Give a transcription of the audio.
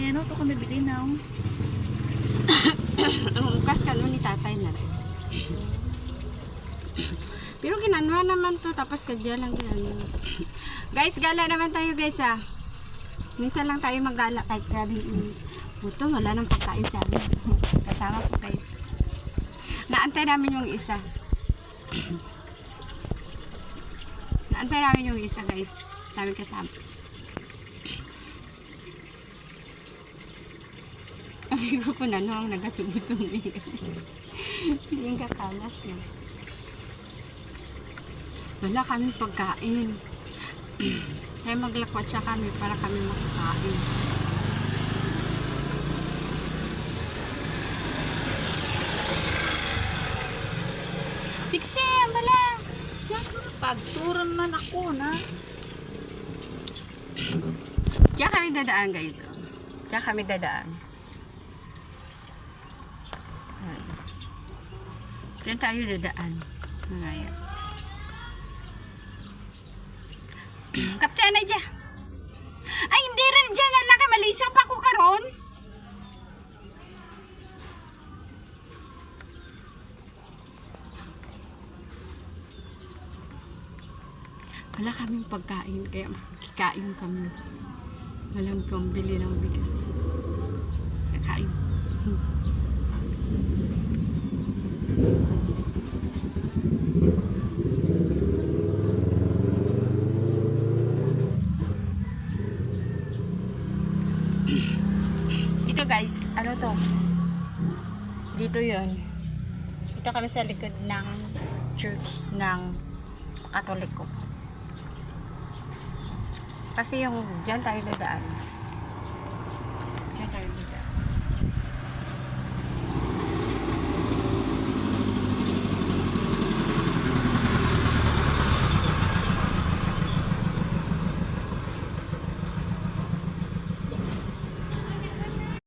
may ano to kami bili na. Ang ukas ka ni tatay na rin. Pero ginanuha naman to, tapos kadya lang yan. Guys, gala naman tayo guys ah. Minsan lang tayo maggala kahit grabe buto, wala nang pagkain sa amin. Kasama po guys. Naantay namin yung isa. Naantay namin yung isa guys. Namin kasama. Sabi ko kung ano ang nagatubutong yung katalas na. Wala kami pagkain. Kaya maglakwat siya kami para kami makakain. Tiksi, ang bala. Pagturon man ako na. Kaya kami dadaan guys. Kaya kami dadaan. Diyan tayo dadaan. Ngayon. Kapten na dyan. Ay, hindi rin dyan. Laki, malisap ako karon. Wala kaming pagkain, kaya makikain kami. Walang pambili ng bigas. Kakain. Ito guys, ano to? Dito yon. Ito kami sa likod ng church ng Katoliko. Kasi yung dyan tayo dadaan.